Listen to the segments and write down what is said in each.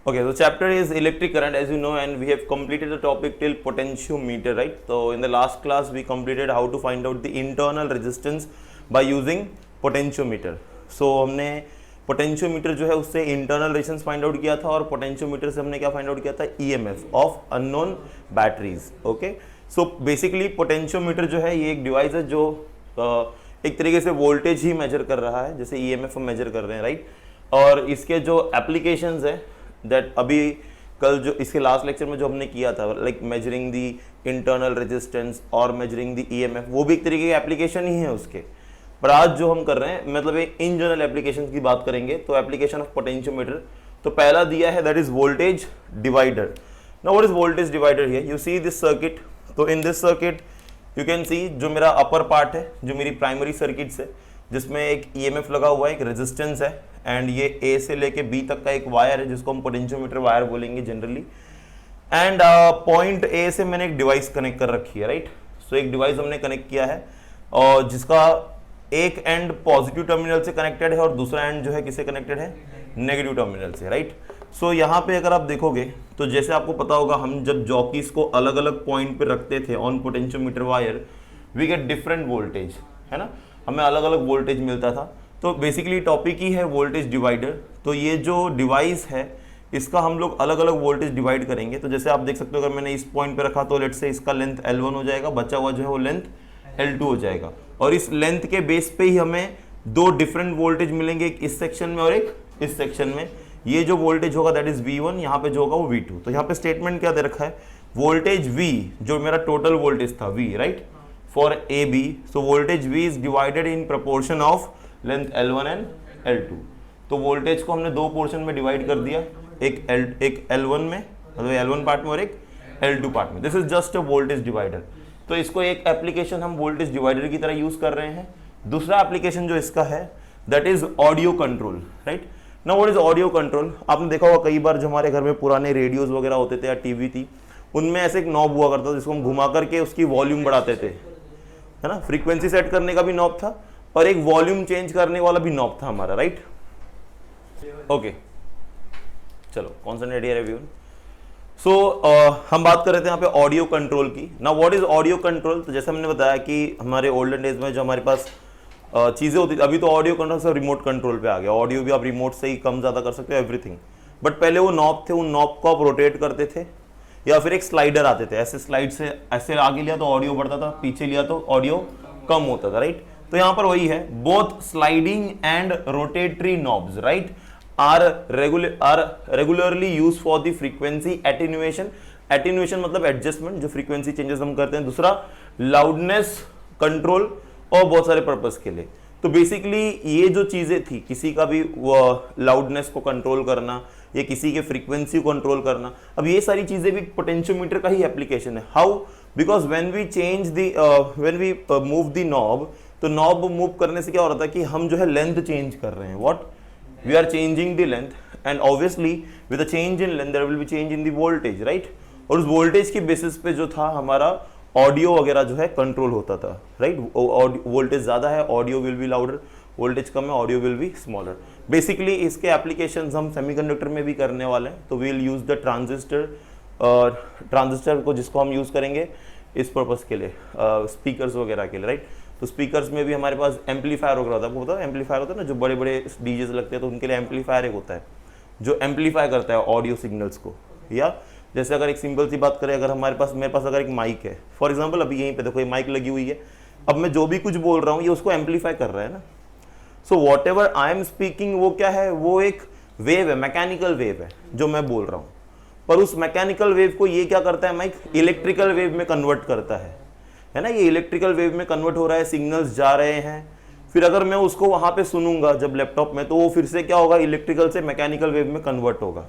Okay, so chapter is electric current, as you know, and we have completed the topic till potentiometer, right? So in the last class we completed how to find out the internal resistance by using potentiometer. So हमने potentiometer जो है उससे internal resistance find out किया था और potentiometer से हमने क्या फाइंड आउट किया था, EMF of unknown batteries. Okay, so basically potentiometer जो है ये एक डिवाइस है जो एक तरीके से वोल्टेज ही मेजर कर रहा है, जैसे ईएमएफ हम मेजर कर रहे हैं, राइट? और इसके जो एप्लीकेशंस है दैट अभी कल जो इसके लास्ट लेक्चर में जो हमने किया था, लाइक मेजरिंग दी इंटरनल रेजिस्टेंस और मेजरिंग दी ईएमएफ, वो भी एक तरीके की एप्लीकेशन ही है उसके. पर आज जो हम कर रहे हैं मतलब इन जनरल एप्लीकेशन की बात करेंगे. तो एप्लीकेशन ऑफ पोटेंशियोमीटर तो पहला दिया है, that is voltage divider. Now what is voltage divider here? You see this circuit. तो in this circuit you can see जो मेरा अपर पार्ट है, जो मेरी प्राइमरी सर्किट्स है, जिसमें एक ईएमएफ लगा हुआ है, एक रेजिस्टेंस है, एंड ये ए से लेके बी तक का एक वायर है जिसको हम पोटेंशियोमीटर वायर बोलेंगे जनरली. एंड पॉइंट ए से मैंने एक डिवाइस कनेक्ट कर रखी है, राइट? सो एक डिवाइस हमने कनेक्ट किया है और जिसका एक एंड पॉजिटिव टर्मिनल से कनेक्टेड है और दूसरा एंड जो है किससे कनेक्टेड है, नेगेटिव टर्मिनल से, राइट? सो यहाँ पे अगर आप देखोगे तो जैसे आपको पता होगा, हम जब जॉकीज को अलग अलग पॉइंट पे रखते थे on potentiometer wire, we get different voltage, है ना? हमें अलग अलग वोल्टेज मिलता था. तो बेसिकली टॉपिक ही है वोल्टेज डिवाइडर. तो ये जो डिवाइस है इसका हम लोग अलग अलग वोल्टेज डिवाइड करेंगे. तो जैसे आप देख सकते हो, अगर मैंने इस पॉइंट पे रखा तो लेट्स से इसका लेंथ L1 हो जाएगा, बचा हुआ जो है वो लेंथ L2 हो जाएगा, और इस लेंथ के बेस पे ही हमें दो डिफरेंट वोल्टेज मिलेंगे, एक इस सेक्शन में और एक इस सेक्शन में. ये जो वोल्टेज होगा दैट इज V1, यहाँ पे जो होगा वो V2. तो यहाँ पे स्टेटमेंट क्या दे रखा है, वोल्टेज V जो मेरा टोटल वोल्टेज था V, right, for AB. So voltage V is divided in proportion of length L1 and L2. तो वोल्टेज को हमने दो पोर्शन में डिवाइड कर दिया, एक L1 में, मतलब L1 पार्ट में और एक L2 पार्ट में. This is just a voltage divider. तो इसको एक एप्लीकेशन हम वोल्टेज डिवाइडर की तरह यूज कर रहे हैं. दूसरा एप्लीकेशन जो इसका है that is audio control, right? Now what is audio control? आपने देखा होगा कई बार जो हमारे घर में पुराने रेडियोज वगैरह होते थे या टीवी थी, उनमें ऐसे एक नॉब हुआ करता था जिसको हम घुमा करके उसकी वॉल्यूम बढ़ाते थे, है ना? फ्रीक्वेंसी सेट करने का भी नॉब था और एक वॉल्यूम चेंज करने वाला भी नॉब था हमारा, राइट? ओके, चलो कॉन्सेंट्रेट हियर एवरीवन. सो हम बात कर रहे थे यहाँ पे ऑडियो कंट्रोल की. Now what is audio control? तो जैसे हमने बताया कि हमारे ओल्डन डेज में जो हमारे पास चीज़ें होती थी, अभी तो ऑडियो कंट्रोल सब रिमोट कंट्रोल पे आ गया. ऑडियो भी आप रिमोट से ही कम ज़्यादा कर सकते हो, एवरीथिंग. बट पहले वो नॉब थे, उन नॉब को आप रोटेट करते थे या फिर एक स्लाइडर आते थे, ऐसे स्लाइड से ऐसे आगे लिया तो ऑडियो बढ़ता था, पीछे लिया तो ऑडियो कम होता था, राइट? तो यहाँ पर वही है, both sliding and rotary knobs, right, are regularly used for the frequency attenuation. Attenuation मतलब एडजस्टमेंट, जो फ्रीक्वेंसी चेंजेस हम करते हैं. दूसरा लाउडनेस कंट्रोल और बहुत सारे पर्पस के लिए. तो बेसिकली ये जो चीजें थी, किसी का भी लाउडनेस को कंट्रोल करना या किसी के फ्रीक्वेंसी को कंट्रोल करना, अब ये सारी चीजें भी पोटेंशियोमीटर का ही एप्लीकेशन है. How? Because when we move the knob, तो नॉब मूव करने से क्या हो रहा था कि हम जो है लेंथ चेंज कर रहे हैं. What? We are changing the length, and obviously with a change in length there will be change in the voltage, right? और उस वोल्टेज की बेसिस पे जो था हमारा ऑडियो वगैरह जो है कंट्रोल होता था, राइट? वोल्टेज ज़्यादा है, audio will be louder, voltage कम है, audio will be smaller. Basically इसके एप्लीकेशंस हम सेमीकंडक्टर में भी करने वाले हैं. So we will use the transistor को, जिसको हम यूज़ करेंगे इस पर्पज़ के लिए, स्पीकर्स वगैरह के लिए, राइट? तो स्पीकर्स में भी हमारे पास एम्पलीफायर वगैरह होता है. आपको पता है एम्पलीफायर होता है ना, जो बड़े बड़े डीजेस लगते हैं, तो उनके लिए एम्पलीफायर एक होता है जो एम्पलीफाई करता है ऑडियो सिग्नल्स को. या जैसे अगर एक सिंपल सी बात करें, अगर मेरे पास अगर एक माइक है, फॉर एग्जांपल अभी यहीं पे देखो ये माइक लगी हुई है, अब मैं जो भी कुछ बोल रहा हूँ ये उसको एम्पलीफाई कर रहा है ना. So what ever I am speaking, वो क्या है, वो एक वेव है, मैकेनिकल वेव है जो मैं बोल रहा हूँ. पर उस मैकेनिकल वेव को ये क्या करता है माइक, इलेक्ट्रिकल वेव में कन्वर्ट करता है ना? ये इलेक्ट्रिकल वेव में कन्वर्ट हो रहा है, सिग्नल्स जा रहे हैं. फिर अगर मैं उसको वहां पे सुनूंगा जब लैपटॉप में, तो वो फिर से क्या होगा, इलेक्ट्रिकल से मैकेनिकल वेव में कन्वर्ट होगा.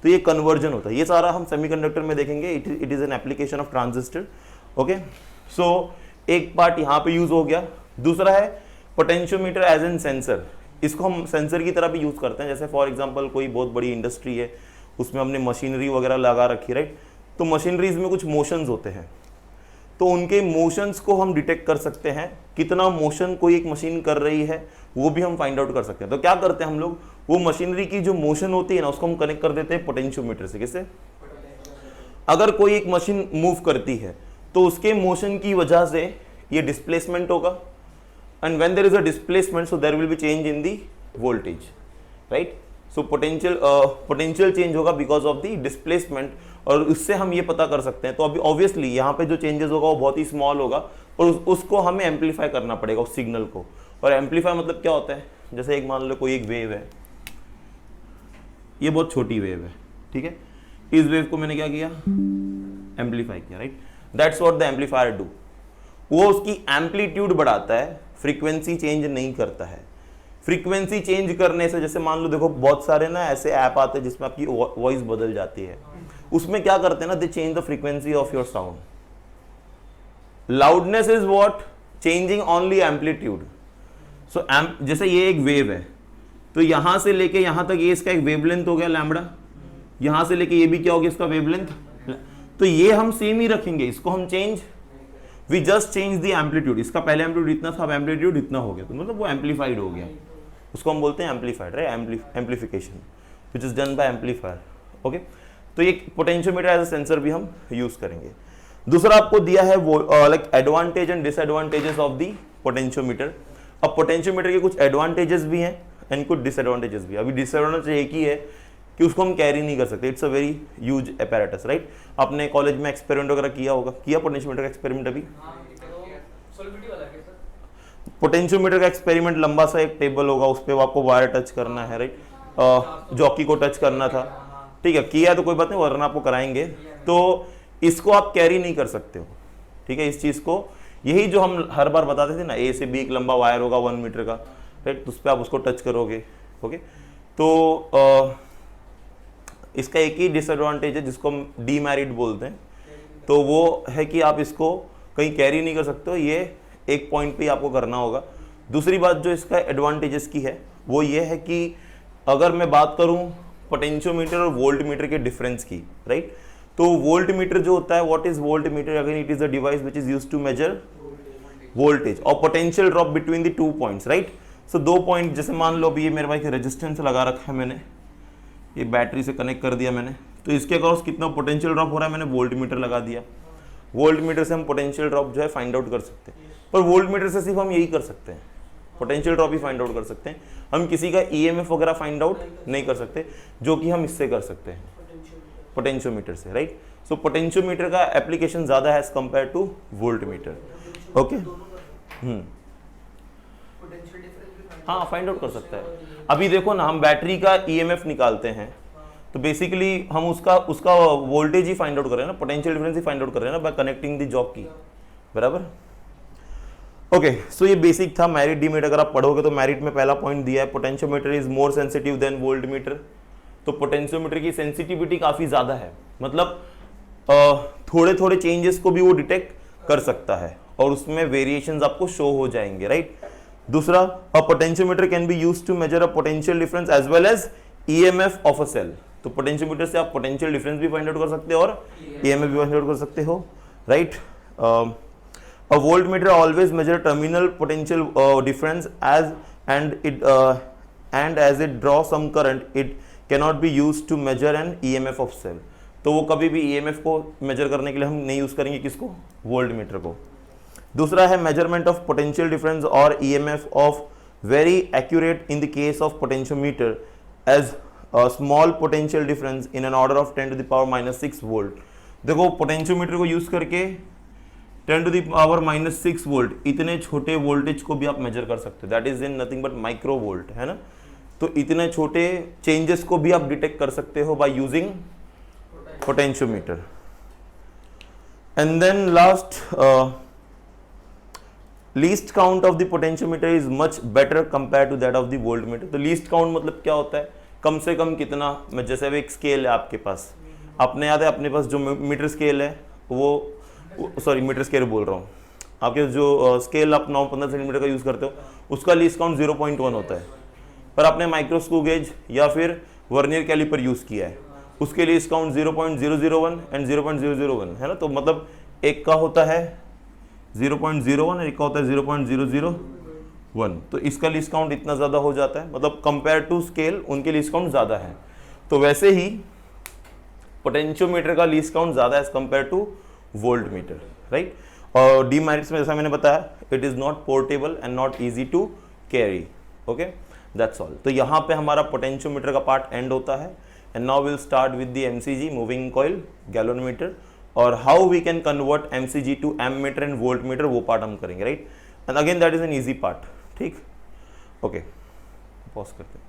तो ये कन्वर्जन होता है. ये सारा हम सेमीकंडक्टर में देखेंगे. It is an application of transistor. Okay, so एक पार्ट यहाँ पे यूज हो गया. दूसरा है पोटेंशियोमीटर एज एन सेंसर. इसको हम सेंसर की तरह भी यूज करते हैं. जैसे फॉर एग्जाम्पल कोई बहुत बड़ी इंडस्ट्री है, उसमें हमने मशीनरी वगैरह लगा रखी, राइट? तो मशीनरीज में कुछ मोशंस होते हैं, तो उनके मोशंस को हम डिटेक्ट कर सकते हैं. कितना मोशन कोई एक मशीन कर रही है वो भी हम फाइंड आउट कर सकते हैं. तो क्या करते हैं हम लोग, वो मशीनरी की जो मोशन होती है ना उसको हम कनेक्ट कर देते हैं पोटेंशियोमीटर से। कैसे? अगर कोई एक मशीन मूव करती है तो उसके मोशन की वजह से ये डिस्प्लेसमेंट होगा, and when there is a displacement so there will be change in the voltage, right? So potential change होगा बिकॉज ऑफ द डिस्प्लेसमेंट, और उससे हम ये पता कर सकते हैं। तो अभी ऑब्वियसली यहाँ पे जो चेंजेस होगा वो बहुत ही स्मॉल होगा, और उसको हमें एम्पलीफाई करना पड़ेगा उस सिग्नल को। और एम्पलीफाई मतलब क्या होता है, जैसे एक मान लो कोई एक वेव है, ये बहुत छोटी वेव है, ठीक है, इस वेव को मैंने क्या किया, एम्पलीफाई किया, right? That's what the amplifier do. वो उसकी एम्पलीट्यूड बढ़ाता है, फ्रीक्वेंसी चेंज नहीं करता है। फ्रीक्वेंसी चेंज करने से, जैसे मान लो देखो बहुत सारे ना ऐसे ऐप आते हैं जिसमें आपकी वॉइस बदल जाती है, उसमें क्या करते हैं ना, they change the frequency of your sound. Loudness is what, changing only amplitude. So जैसे ये एक वेव है, तो यहां से लेके यहां तक ये इसका एक वेवलेंथ हो गया लैम्बडा, यहां से लेके ये भी क्या हो गया इसका वेवलेंथ, तो ये हम सेम ही रखेंगे, इसको हम change, we just change the amplitude. इसका पहले एम्पलीट्यूड इतना था, अब एम्पलीट्यूड इतना हो गया, तो मतलब वो एम्पलीफाइड हो गया, उसको हम बोलते हैं amplified, right? Amplification which is done by amplifier. Okay, तो ये पोटेंशियोमीटर एज अ सेंसर भी हम यूज करेंगे। दूसरा आपको दिया है वो like advantage and disadvantages of the potentiometer. अब पोटेंशियोमीटर के कुछ एडवांटेजेस भी हैं एंड कुछ डिसएडवांटेजेस भी। अभी डिसएडवांटेज एक ही है कि उसको हम कैरी नहीं कर सकते, it's a very huge apparatus, right? आपने कॉलेज में एक्सपेरिमेंट वगैरह किया होगा, किया पोटेंशियोमीटर का एक्सपेरिमेंट अभी? पोटेंशियोमीटर का एक्सपेरिमेंट लंबा सा एक टेबल होगा, उस पर आपको वायर टच करना है, राइट? जॉकी को टच करना था, ठीक है, किया तो कोई बात नहीं, वरना आपको कराएंगे। तो इसको आप कैरी नहीं कर सकते हो, ठीक है, इस चीज को। यही जो हम हर बार बताते थे ना, ए से बी एक लंबा वायर होगा 1 मीटर का, राइट? तो उस पर आप उसको टच करोगे, ओके? तो इसका एक ही डिसएडवांटेज है जिसको हम डीमेरिट बोलते हैं, तो वो है कि आप इसको कहीं कैरी नहीं कर सकते हो, ये एक पॉइंट पे आपको करना होगा। दूसरी बात जो इसका एडवांटेजेस की है वो ये है कि अगर मैं बात करूं पोटेंशियोमीटर और वोल्ट मीटर के डिफरेंस की, राइट? तो वोल्ट मीटर जो होता है, what is voltmeter? Again it is a device which is used to measure voltage और potential drop between the 2 points, right? So 2 point, जैसे मान लो अभी ये मेरे पास रेजिस्टेंस लगा रखा है मैंने, ये बैटरी से कनेक्ट कर दिया मैंने, तो इसके अक्रॉस कितना पोटेंशियल ड्रॉप हो रहा है, मैंने वोल्ट मीटर लगा दिया। वोल्ट मीटर से हम पोटेंशियल ड्रॉप जो है फाइंड आउट कर सकते हैं, पर वोल्ट मीटर से सिर्फ हम यही कर सकते हैं, पोटेंशियल ड्रॉप ही फाइंड आउट कर सकते हैं। हम किसी का ईएमएफ वगैरह फाइंड आउट नहीं कर सकते, जो कि हम इससे कर सकते हैं, पोटेंशियोमीटर से, राइट? सो पोटेंशियोमीटर का एप्लीकेशन ज्यादा है as compare to volt meter. Okay, हाँ, फाइंड आउट कर सकता है। अभी देखो ना, हम बैटरी का ईएमएफ निकालते हैं, तो बेसिकली हम उसका वोल्टेज ही फाइंड आउट कर रहे हैं ना, पोटेंशियल डिफरेंस ही फाइंड आउट कर रहे हैं ना, बाय कनेक्टिंग द जॉकी, बराबर? ओके, सो ये बेसिक था मैरिट डीमेरिट। अगर आप पढ़ोगे तो मैरिट में पहला पॉइंट दिया है, potentiometer is more sensitive then volt meter. तो पोटेंशियोमीटर की सेंसिटिविटी काफी ज्यादा है, मतलब थोड़े थोड़े चेंजेस को भी वो डिटेक्ट कर सकता है और उसमें वेरिएशंस आपको शो हो जाएंगे, राइट? दूसरा, a potentiometer can be used to measure a potential difference as well as EMF of a cell. तो पोटेंशियोमीटर से आप पोटेंशियल डिफरेंस भी फाइंड आउट कर सकते हो और ईएमएफ भी फाइंड आउट कर सकते हो, right? A voltmeter always measure terminal potential difference and as it draws some current, it cannot be used to measure an EMF of cell. तो वो कभी भी EMF को मेजर करने के लिए हम नहीं यूज करेंगे, किसको? वोल्ट मीटर को। दूसरा है मेजरमेंट ऑफ पोटेंशियल डिफरेंस और EMF of very accurate in the case of potentiometer as small potential difference in an order of 10 to the power -6 volt. देखो, पोटेंशियोमीटर को यूज करके 10 to the power -6 वोल्ट, इतने छोटे voltage को भी आप major कर सकते हो, that is in nothing but micro volt, है ना? तो इतने छोटे चेंजेस को भी आप डिटेक्ट कर सकते हो by using potentiometer. And then last, least count of the potentiometer is much better compare to that of the volt meter. तो लीस्ट काउंट मतलब क्या होता है? कम से कम कितना, जैसे अब एक स्केल है आपके पास, आपने याद है अपने पास जो मीटर स्केल है वो, सॉरी मीटर स्केल बोल रहा हूँ, आपके जो स्केल आप 9-15 सेंटीमीटर का यूज करते हो, उसका लीस्ट काउंट 0.1 होता है। पर आपने माइक्रोस्कोप गेज या फिर वर्नियर कैलिपर यूज किया है, उसके लीस्ट काउंट 0.001 एंड 0.001 है ना? तो मतलब एक का होता है 0.01 और एक का होता है 1, तो इसका लीस्ट काउंट इतना ज़्यादा हो जाता है, मतलब कंपेयर टू स्केल उनके लीस्ट काउंट ज़्यादा है। तो वैसे ही पोटेंशियोमीटर का लीस्ट काउंट ज़्यादा as compare to volt meter, right. और डीमेरिट्स में जैसा मैंने बताया, it is not portable and not easy to carry, okay, that's all. तो यहाँ पे हमारा पोटेंशियोमीटर का पार्ट एंड होता है। And now will start with the MCG, moving coil, galvanometer, और how we can convert MCG to ammeter and voltmeter, वो part हम करेंगे, right. And again that is an easy part, ठीक, okay, pause करते हैं।